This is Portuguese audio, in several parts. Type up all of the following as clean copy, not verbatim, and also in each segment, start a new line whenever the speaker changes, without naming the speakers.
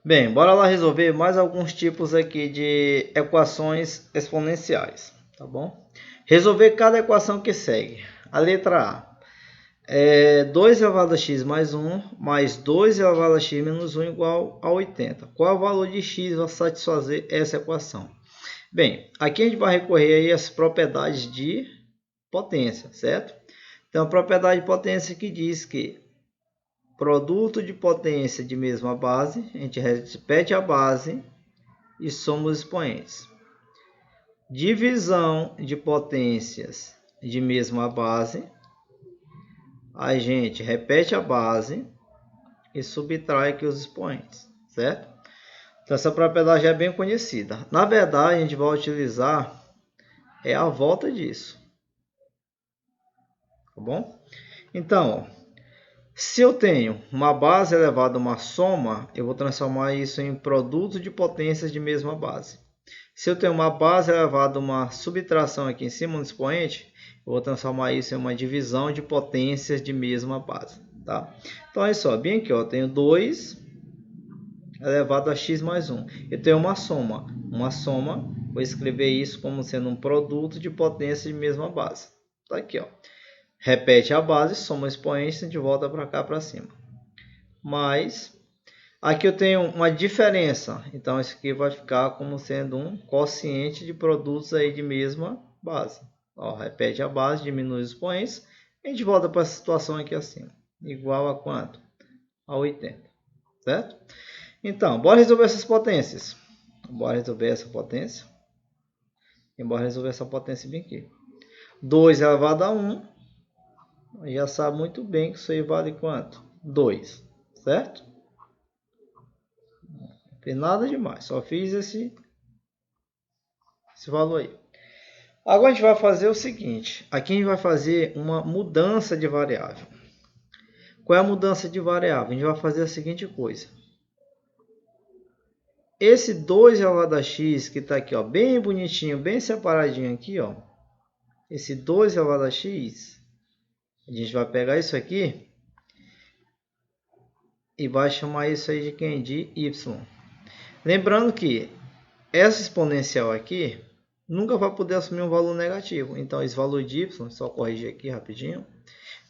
Bem, bora lá resolver mais alguns tipos aqui de equações exponenciais, tá bom? Resolver cada equação que segue. A letra A é 2 elevado a x mais 1 mais 2 elevado a x menos 1 igual a 80. Qual é o valor de x para satisfazer essa equação? Bem, aqui a gente vai recorrer aí às propriedades de potência, certo? Então, a propriedade de potência que diz que produto de potência de mesma base, a gente repete a base e soma os expoentes. Divisão de potências de mesma base, a gente repete a base e subtrai aqui os expoentes, certo? Então essa propriedade já é bem conhecida. Na verdade, a gente vai utilizar a volta disso, tá bom? Então, se eu tenho uma base elevada a uma soma, eu vou transformar isso em produto de potências de mesma base. Se eu tenho uma base elevada a uma subtração aqui em cima do expoente, eu vou transformar isso em uma divisão de potências de mesma base. Tá? Então, olha só, bem aqui, ó, eu tenho 2 elevado a x mais 1. Eu tenho uma soma. Uma soma, vou escrever isso como sendo um produto de potências de mesma base. Tá aqui, ó. Repete a base, soma o expoente, a gente volta para cá para cima. Mas aqui eu tenho uma diferença, então isso aqui vai ficar como sendo um quociente de produtos aí de mesma base. Ó, repete a base, diminui os expoentes, a gente volta para a situação aqui acima. Igual a quanto? A 80, certo? Então, bora resolver essas potências. Bora resolver essa potência. E bora resolver essa potência bem aqui. 2 elevado a 1. Já sabe muito bem que isso aí vale quanto? 2, certo? Não tem nada demais, só fiz esse valor aí. Agora a gente vai fazer o seguinte, aqui a gente vai fazer uma mudança de variável. Qual é a mudança de variável? A gente vai fazer a seguinte coisa. Esse 2 elevado a x que está aqui, ó, bem bonitinho, bem separadinho aqui, ó. Esse 2 elevado a x, a gente vai pegar isso aqui e vai chamar isso aí de quem? De y. Lembrando que essa exponencial aqui nunca vai poder assumir um valor negativo. Então, esse valor de y, só corrigir aqui rapidinho.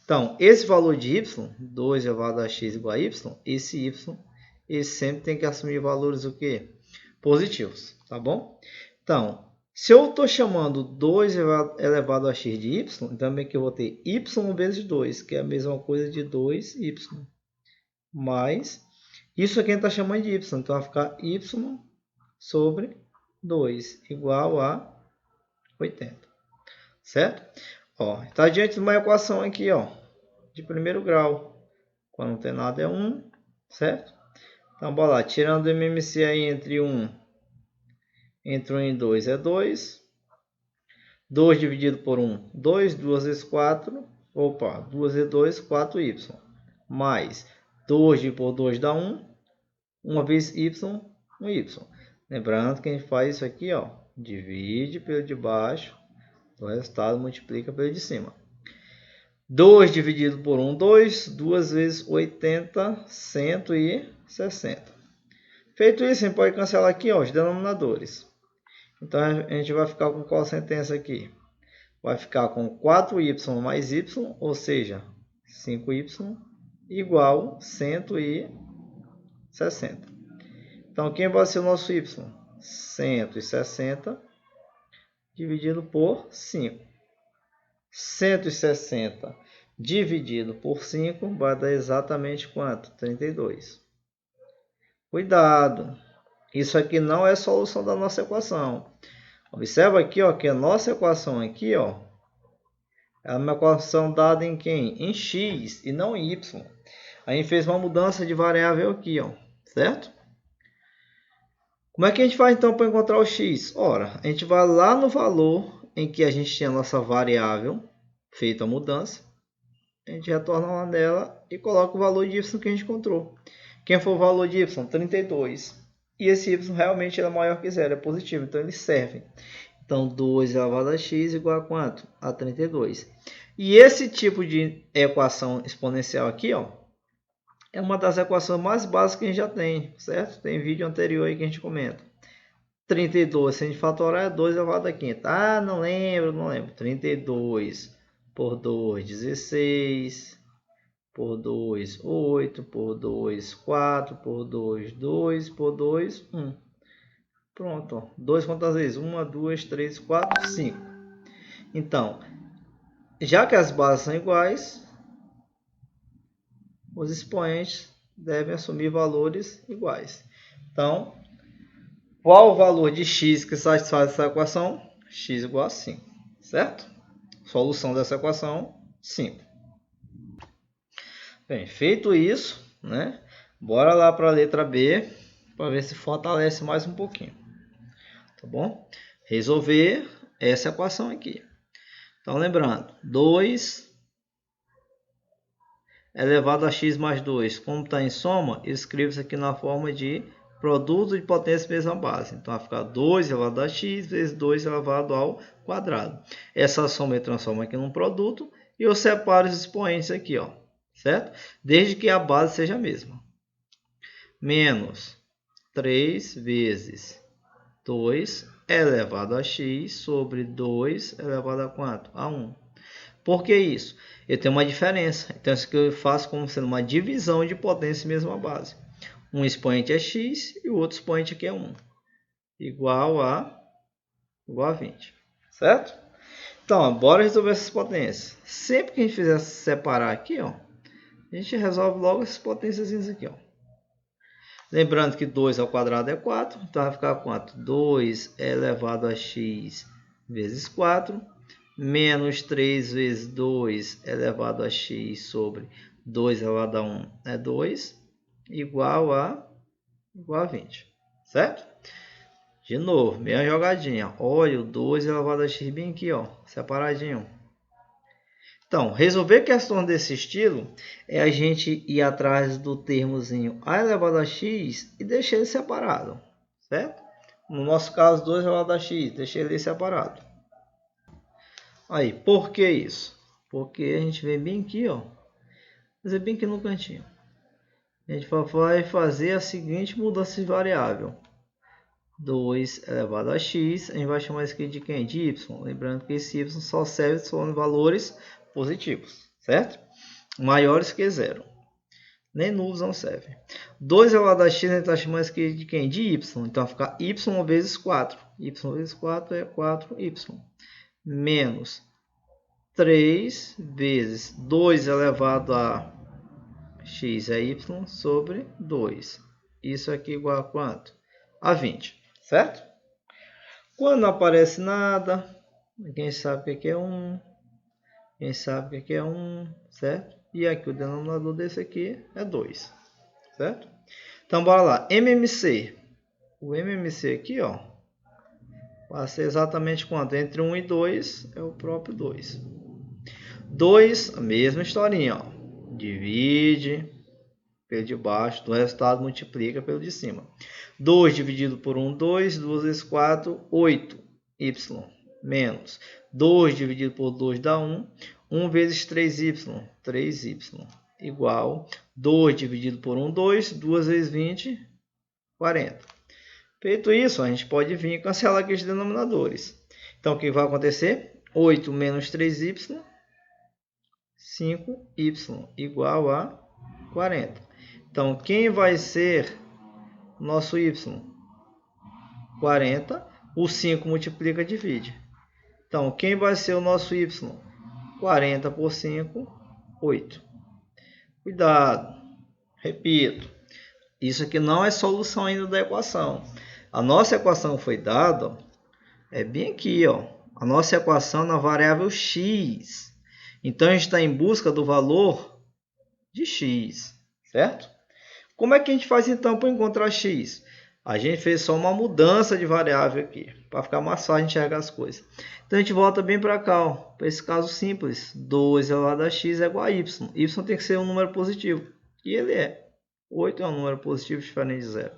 Então, esse valor de y, 2 elevado a x igual a y, esse sempre tem que assumir valores o quê? Positivos, tá bom? Então, se eu estou chamando 2 elevado a x de y, também que eu vou ter y vezes 2, que é a mesma coisa de 2y. Mais, isso aqui a gente está chamando de y, então vai ficar y sobre 2 igual a 80, certo? Ó, está diante de uma equação aqui, ó, de primeiro grau. Quando não tem nada é 1, certo? Então, bora lá, tirando o MMC aí entre 1 e 2 é 2. 2 dividido por 1, 2. 2 vezes 4, opa, 2 vezes 2, 4y. Mais 2 dividido por 2 dá 1. 1 vezes y, 1y. Lembrando que a gente faz isso aqui, ó, divide pelo de baixo, o resultado multiplica pelo de cima. 2 dividido por 1, 2. 2 vezes 80, 160. Feito isso, a gente pode cancelar aqui, ó, os denominadores. Então, a gente vai ficar com qual sentença aqui? Vai ficar com 4y mais y, ou seja, 5y, igual a 160. Então, quem vai ser o nosso y? 160 dividido por 5. 160 dividido por 5 vai dar exatamente quanto? 32. Cuidado! Isso aqui não é a solução da nossa equação. Observa aqui, ó, que a nossa equação aqui, ó, é uma equação dada em quem? Em x e não em y. A gente fez uma mudança de variável aqui, ó, certo? Como é que a gente faz então para encontrar o x? Ora, a gente vai lá no valor em que a gente tinha a nossa variável, feita a mudança. A gente retorna lá nela e coloca o valor de y que a gente encontrou. Quem for o valor de y? 32. E esse y realmente é maior que zero, é positivo, então ele serve. Então, 2 elevado a x igual a quanto? A 32. E esse tipo de equação exponencial aqui, ó, é uma das equações mais básicas que a gente já tem, certo? Tem vídeo anterior aí que a gente comenta. 32, se a gente fatorar, é 2 elevado a quinta. Ah, não lembro. 32 por 2, 16. Por 2, 8. Por 2, 4. Por 2, 2. Por 2, 1. Pronto, ó. 2 quantas vezes? 1, 2, 3, 4, 5. Então, já que as bases são iguais, os expoentes devem assumir valores iguais. Então, qual o valor de x que satisfaz essa equação? X igual a 5, certo? Solução dessa equação, 5. Bem, feito isso, né? Bora lá para a letra B, para ver se fortalece mais um pouquinho. Tá bom? Resolver essa equação aqui. Então, lembrando, 2 elevado a x mais 2, como está em soma, escreva-se aqui na forma de produto de potência mesma base. Então, vai ficar 2 elevado a x vezes 2 elevado ao quadrado. Essa soma eu transformo aqui num produto e eu separo os expoentes aqui, ó, certo? Desde que a base seja a mesma. Menos 3 vezes 2 elevado a x sobre 2 elevado a quanto? A 1. Por que isso? Eu tenho uma diferença. Então, isso que eu faço como sendo uma divisão de potência em mesma base. Um expoente é x e o outro expoente aqui é 1. Igual a 20. Certo? Então, bora resolver essas potências. Sempre que a gente fizer separar aqui, ó, a gente resolve logo essas potências aqui, ó. Lembrando que 2 ao quadrado é 4. Então, vai ficar quanto? 2 elevado a x vezes 4. Menos 3 vezes 2 elevado a x sobre 2 elevado a 1 é 2, igual a 20, certo? De novo, mesma jogadinha. Olha o 2 elevado a x bem aqui, ó, separadinho. Então, resolver questões desse estilo é a gente ir atrás do termozinho a elevado a x e deixar ele separado, certo? No nosso caso, 2 elevado a x, deixei ele separado. Aí, por que isso? Porque a gente vem bem aqui, ó. Fazer bem aqui no cantinho. A gente vai fazer a seguinte mudança de variável. 2 elevado a x. A gente vai chamar isso aqui de quem? De y. Lembrando que esse y só serve se for em valores positivos, certo? Maiores que 0. Nem nulos não servem. 2 elevado a x a gente vai chamar isso aqui de quem? De y. Então vai ficar y vezes 4. Y vezes 4 é 4y. Menos 3 vezes 2 elevado a x é y sobre 2. Isso aqui igual a quanto? A 20, certo? Quando não aparece nada, quem sabe o que é 1, quem sabe o que é 1, certo? E aqui o denominador desse aqui é 2, certo? Então, bora lá. MMC. O MMC aqui, ó, vai ser exatamente quanto? Entre 1 e 2 é o próprio 2. 2, a mesma historinha, ó. Divide pelo de baixo, do resultado multiplica pelo de cima. 2 dividido por 1, 2, 2 vezes 4, 8, y, menos 2 dividido por 2 dá 1, 1 vezes 3y, 3y, igual 2 dividido por 1, 2, 2 vezes 20, 40. Feito isso, a gente pode vir e cancelar aqui os denominadores. Então, o que vai acontecer? 8 menos 3y, 5y, igual a 40. Então, quem vai ser nosso y? 40. O 5 multiplica, divide. Então, quem vai ser o nosso y? 40 por 5, 8. Cuidado. Repito. Isso aqui não é solução ainda da equação. A nossa equação foi dada, ó, é bem aqui, ó. A nossa equação na variável x. Então, a gente está em busca do valor de x, certo? Como é que a gente faz, então, para encontrar x? A gente fez só uma mudança de variável aqui, para ficar mais fácil de enxergar as coisas. Então, a gente volta bem para cá, para esse caso simples. 2 elevado a x é igual a y. Y tem que ser um número positivo. E ele é. 8 é um número positivo diferente de 0.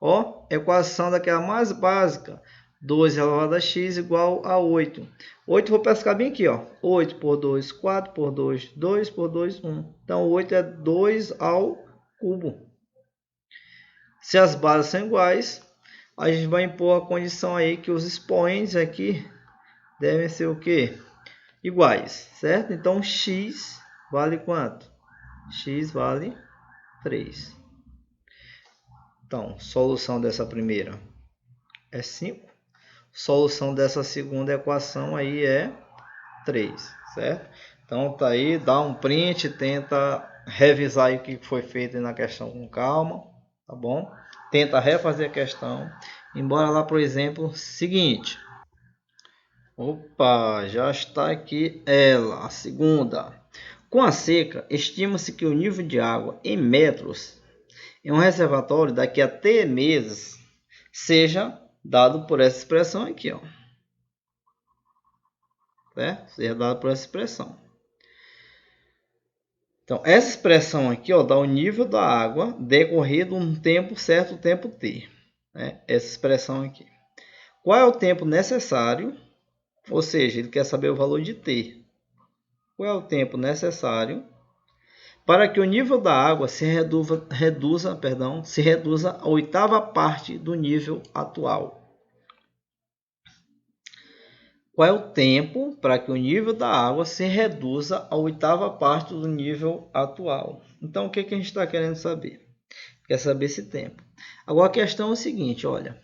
Ó, equação daquela mais básica. 2 elevado a x igual a 8. 8 vou pescar bem aqui, ó. 8 por 2, 4 por 2, 2 por 2, 1. Então, 8 é 2 ao cubo. Se as bases são iguais, a gente vai impor a condição aí que os expoentes aqui devem ser o quê? Iguais, certo? Então, x vale quanto? X vale 3. Então, solução dessa primeira é 5. Solução dessa segunda equação aí é 3, certo? Então, tá aí, dá um print, tenta revisar aí o que foi feito na questão com calma, tá bom? Tenta refazer a questão. Embora lá, por exemplo, seguinte. Opa, já está aqui ela, a segunda. Com a seca, estima-se que o nível de água em metros em um reservatório daqui a 3 meses seja dado por essa expressão aqui, ó. Certo? Seja dado por essa expressão. Então, essa expressão aqui, ó, dá o nível da água decorrido um tempo certo, tempo t. Né? Essa expressão aqui. Qual é o tempo necessário? Ou seja, ele quer saber o valor de t. Qual é o tempo necessário para que o nível da água se reduza a oitava parte do nível atual? Qual é o tempo para que o nível da água se reduza a oitava parte do nível atual? Então, o que a gente está querendo saber? Quer saber esse tempo. Agora, a questão é o seguinte, olha.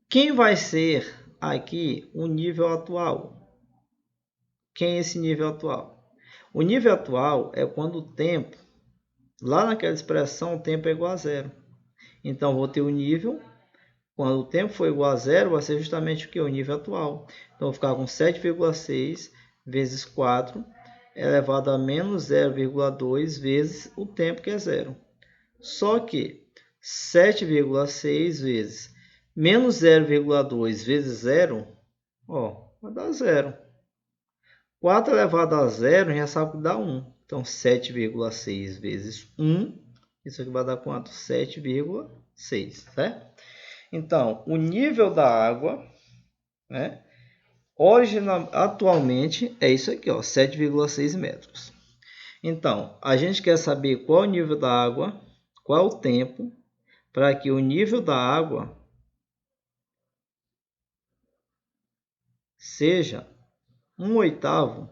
Quem vai ser aqui o nível atual? Quem é esse nível atual? O nível atual é quando o tempo, lá naquela expressão, o tempo é igual a zero. Então, vou ter o nível. Quando o tempo for igual a zero, vai ser justamente o que? O nível atual. Então, vou ficar com 7,6 vezes 4 elevado a menos 0,2 vezes o tempo, que é zero. Só que 7,6 vezes menos 0,2 vezes zero, ó, vai dar zero. 4 elevado a zero, a gente já sabe que dá 1. Então, 7,6 vezes 1, isso aqui vai dar quanto? 7,6, certo? Então, o nível da água, né, atualmente, é isso aqui, 7,6 metros. Então, a gente quer saber qual é o nível da água, qual é o tempo, para que o nível da água seja 1/8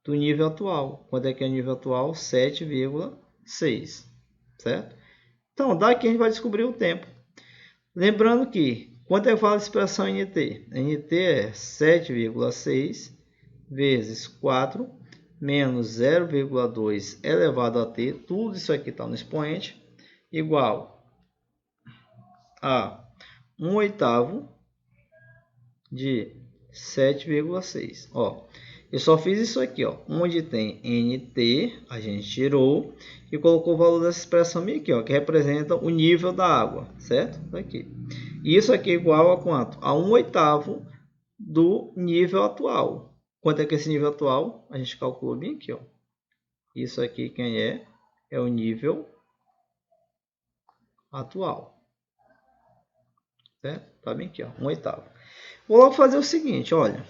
do nível atual. Quanto é que é o nível atual? 7,6, certo? Então, daqui a gente vai descobrir o tempo. Lembrando que, quanto é que fala a expressão NT? NT é 7,6 vezes 4 menos 0,2 elevado a t, tudo isso aqui está no expoente, igual a 1/8 de 7,6. Eu só fiz isso aqui, onde tem NT, a gente tirou e colocou o valor dessa expressão aqui, que representa o nível da água, certo? Aqui. E isso aqui é igual a quanto? A 1/8 do nível atual. Quanto é que é esse nível atual? A gente calculou bem aqui, Isso aqui quem é? É o nível atual. Certo? Tá bem aqui, 1/8. Vou logo fazer o seguinte, olha.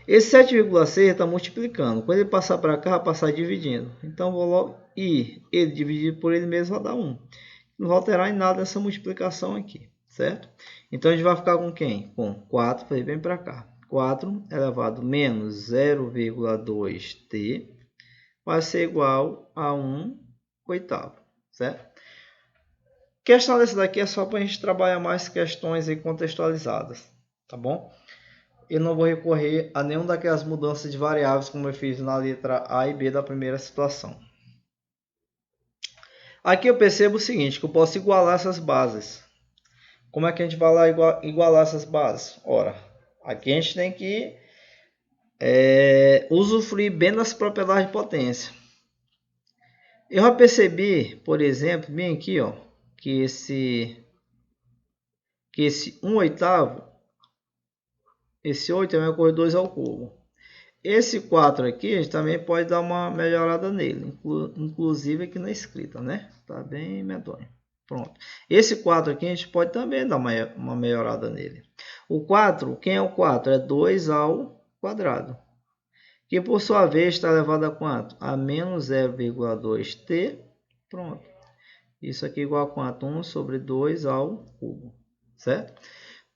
Esse 7,6 está multiplicando. Quando ele passar para cá, vai passar dividindo. Então, vou logo ir. Ele dividido por ele mesmo vai dar 1. Não vai alterar em nada essa multiplicação aqui, certo? Então, a gente vai ficar com quem? Com 4, vai bem para cá. 4 elevado a menos 0,2t vai ser igual a 1/8, certo? Questão dessa daqui é só para a gente trabalhar mais questões aí contextualizadas, tá bom? Eu não vou recorrer a nenhuma daquelas mudanças de variáveis como eu fiz na letra A e B da primeira situação. Aqui eu percebo o seguinte, que eu posso igualar essas bases. Como é que a gente vai lá igualar essas bases? Ora, aqui a gente tem que usufruir bem das propriedades de potência. Eu já percebi, por exemplo, bem aqui, que esse 1/8, esse 8 é igual a 2 ao cubo. Esse 4 aqui, a gente também pode dar uma melhorada nele, inclusive aqui na escrita, né? Tá bem medonho. Pronto. Esse 4 aqui, a gente pode também dar uma melhorada nele. O 4, quem é o 4? É 2 ao quadrado. Que, por sua vez, está elevado a quanto? A menos 0,2t Pronto. Isso aqui é igual a quanto? 1 sobre 2 ao cubo, certo?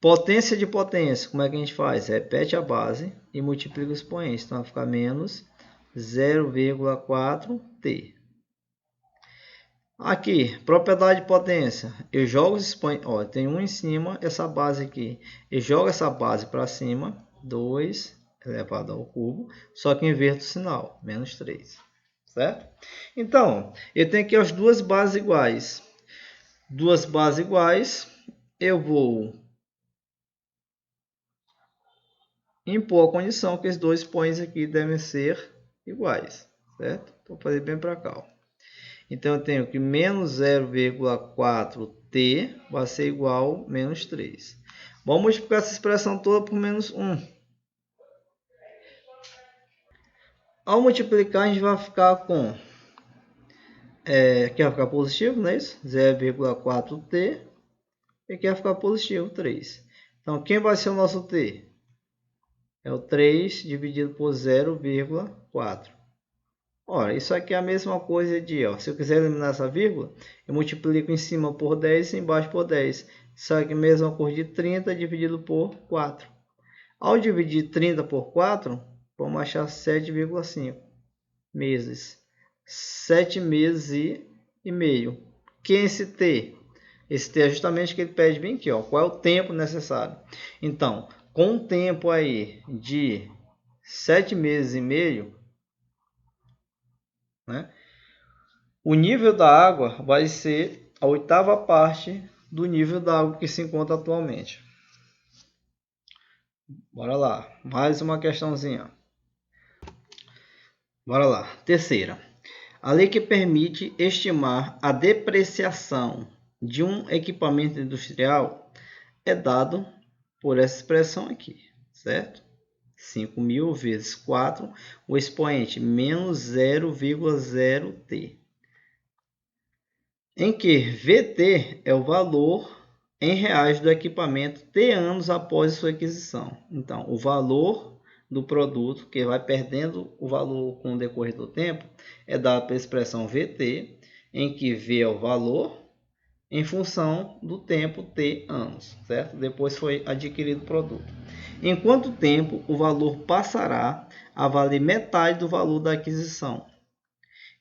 Potência de potência, como é que a gente faz? Repete a base e multiplica os expoentes. Então vai ficar menos 0,4t. Aqui, propriedade de potência. Eu jogo os expoentes. Ó, tem um em cima, essa base aqui. Eu jogo essa base para cima. 2 elevado ao cubo. Só que inverto o sinal. Menos 3. Certo? Então, eu tenho aqui as duas bases iguais. Duas bases iguais. Eu vou impor a condição que os dois expoentes aqui devem ser iguais. Certo? Vou fazer bem para cá. Ó. Então, eu tenho que menos 0,4t vai ser igual a menos 3. Vamos multiplicar essa expressão toda por menos 1. Ao multiplicar, a gente vai ficar com... aqui vai ficar positivo, não é isso? 0,4t. E aqui vai ficar positivo, 3. Então, quem vai ser o nosso t? É o 3 dividido por 0,4. Ora, isso aqui é a mesma coisa de, ó, se eu quiser eliminar essa vírgula, eu multiplico em cima por 10 e embaixo por 10. Isso aqui é a mesma coisa de 30 dividido por 4. Ao dividir 30 por 4, vamos achar 7,5 meses. 7 meses e meio. Que é esse T? Esse T é justamente o que ele pede bem aqui, ó. Qual é o tempo necessário? Então, com um tempo aí de 7 meses e meio, né? O nível da água vai ser a oitava parte do nível da água que se encontra atualmente. Bora lá, mais uma questãozinha. Bora lá, terceira. A lei que permite estimar a depreciação de um equipamento industrial é dado por essa expressão aqui, certo? 5.000 vezes 4, o expoente menos 0,0t. Em que VT é o valor em reais do equipamento T anos após sua aquisição. Então, o valor do produto, que vai perdendo o valor com o decorrer do tempo, é dado pela expressão VT, em que V é o valor em função do tempo T anos, certo? Depois foi adquirido o produto. Em quanto tempo o valor passará a valer metade do valor da aquisição?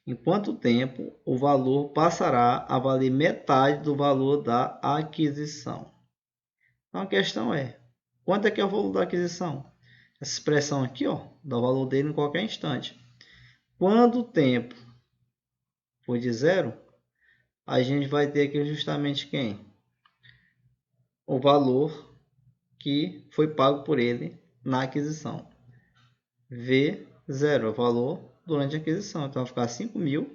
Em quanto tempo o valor passará a valer metade do valor da aquisição? Então a questão é, quanto é que é o valor da aquisição? Essa expressão aqui, ó, dá o valor dele em qualquer instante. Quando o tempo for de zero, a gente vai ter aqui justamente quem? O valor que foi pago por ele na aquisição. V0 é o valor durante a aquisição. Então, vai ficar 5.000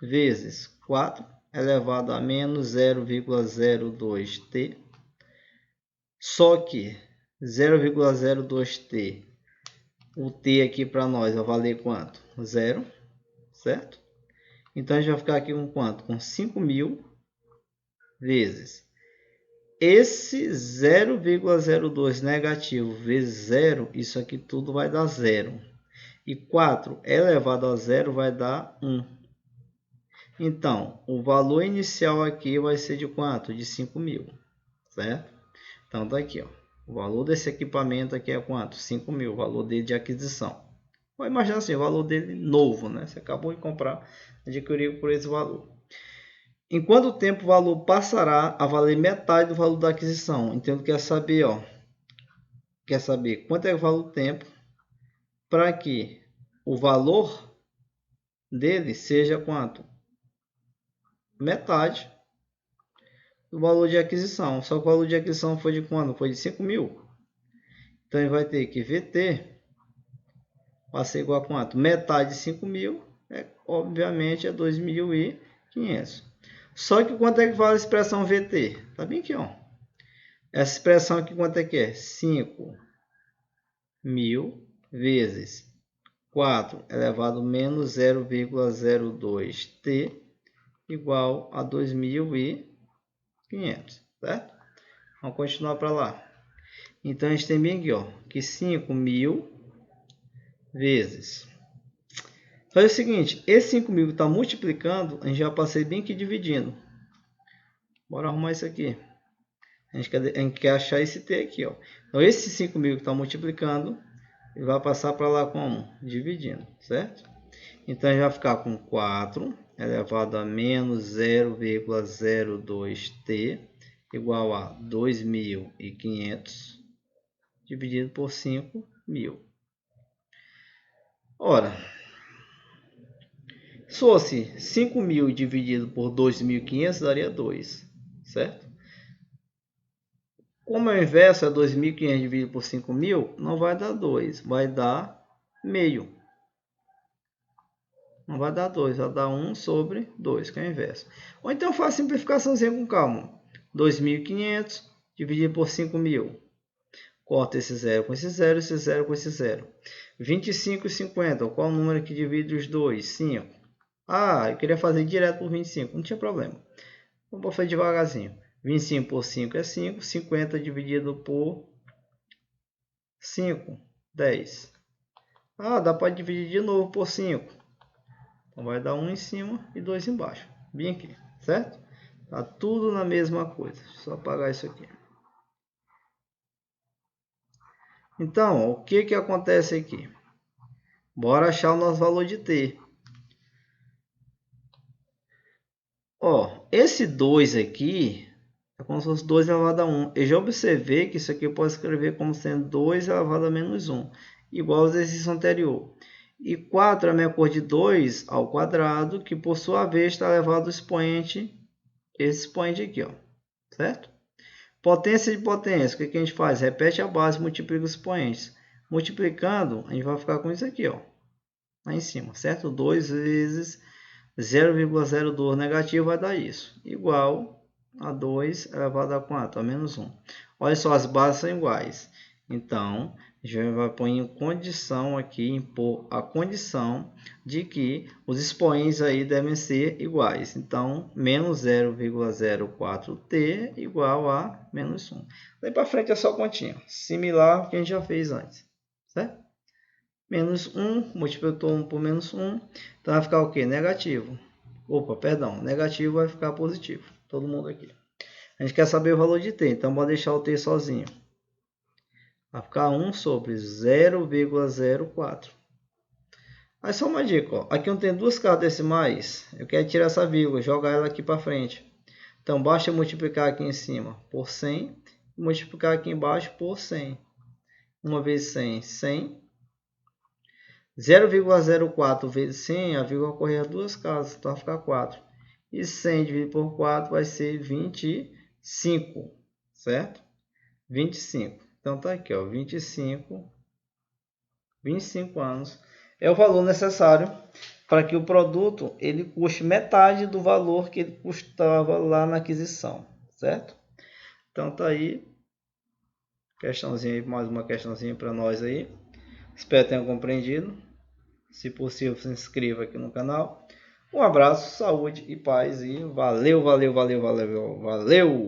vezes 4 elevado a menos 0,02t. Só que 0,02t, o t aqui para nós vai valer quanto? 0, certo? Então, a gente vai ficar aqui com quanto? Com 5.000 vezes esse 0,02 negativo vezes 0, isso aqui tudo vai dar 0. E 4 elevado a 0 vai dar 1. Então, o valor inicial aqui vai ser de quanto? De 5.000, certo? Então, tá aqui, ó. O valor desse equipamento aqui é quanto? 5.000, o valor dele de aquisição. Vou imaginar assim, o valor dele novo, né? Você acabou de comprar, adquiriu por esse valor. Em quanto tempo o valor passará a valer metade do valor da aquisição? Então, quer saber, ó, quer saber quanto é o valor do tempo para que o valor dele seja quanto? Metade do valor de aquisição. Só que o valor de aquisição foi de quando? Foi de 5.000. Então, ele vai ter que VT vai ser igual a quanto? Metade de 5.000, obviamente, é 2.500. Só que quanto é que vale a expressão VT? Tá bem aqui, ó. Essa expressão aqui quanto é que é? 5.000 vezes 4 elevado a menos 0,02t igual a 2.500, certo? Vamos continuar para lá. Então, a gente tem bem aqui, ó, que 5.000 vezes... Só é o seguinte, esse 5.000 que está multiplicando, a gente já passei bem aqui dividindo. Bora arrumar isso aqui. A gente quer achar esse T aqui, ó. Então, esse 5.000 que está multiplicando, ele vai passar para lá como? Dividindo, certo? Então, a gente vai ficar com 4 elevado a menos 0,02T igual a 2.500 dividido por 5.000. Ora, se fosse 5.000 dividido por 2.500, daria 2, certo? Como é o inverso, é 2.500 dividido por 5.000, não vai dar 2, vai dar meio. Não vai dar 2, vai dar 1 sobre 2, que é o inverso. Ou então faz simplificaçãozinha com calma. 2.500 dividido por 5.000. Corta esse 0 com esse 0, esse 0 com esse 0. 25 e 50, qual o número que divide os dois? 5. Ah, eu queria fazer direto por 25, não tinha problema. Vou fazer devagarzinho. 25 por 5 é 5, 50 dividido por 5, 10. Ah, dá para dividir de novo por 5. Então vai dar 1 em cima e 2 embaixo. Bem aqui, certo? Tá tudo na mesma coisa. Só apagar isso aqui. Então, o que acontece aqui? Bora achar o nosso valor de T. Ó, esse 2 aqui é como se fosse 2 elevado a 1. Eu já observei que isso aqui eu posso escrever como sendo 2 elevado a menos 1, igual ao exercício anterior. E 4 é a minha cor de 2 ao quadrado, que por sua vez está elevado ao expoente, esse expoente aqui, ó, certo? Potência de potência, o que a gente faz? Repete a base, multiplica os expoentes. Multiplicando, a gente vai ficar com isso aqui, ó, lá em cima, certo? 2 vezes 0,02 negativo vai dar isso, igual a 2 elevado a 4, a menos 1. Olha só, as bases são iguais. Então, a gente vai pôr em condição aqui, impor a condição de que os expoentes aí devem ser iguais. Então, menos 0,04T igual a menos 1. Daí para frente é só continha, similar ao que a gente já fez antes, certo? Menos 1, multiplicou 1 por menos 1, então vai ficar o quê? Negativo. Opa, perdão, negativo vai ficar positivo. Todo mundo aqui. A gente quer saber o valor de T, então vou deixar o T sozinho. Vai ficar 1 sobre 0,04. Aí só uma dica, ó. Aqui eu tenho duas casas decimais, eu quero tirar essa vírgula, jogar ela aqui para frente. Então basta multiplicar aqui em cima por 100, e multiplicar aqui embaixo por 100. 1 vezes 100, 100. 0,04 vezes 100, a vírgula vai correr as duas casas, então vai ficar 4. E 100 dividido por 4 vai ser 25, certo? 25. Então tá aqui, ó, 25 anos é o valor necessário para que o produto ele custe metade do valor que ele custava lá na aquisição, certo? Então tá aí, questãozinha, mais uma questãozinha para nós aí. Espero que tenham compreendido. Se possível, se inscreva aqui no canal. Um abraço, saúde e paz e valeu, valeu, valeu, valeu, valeu!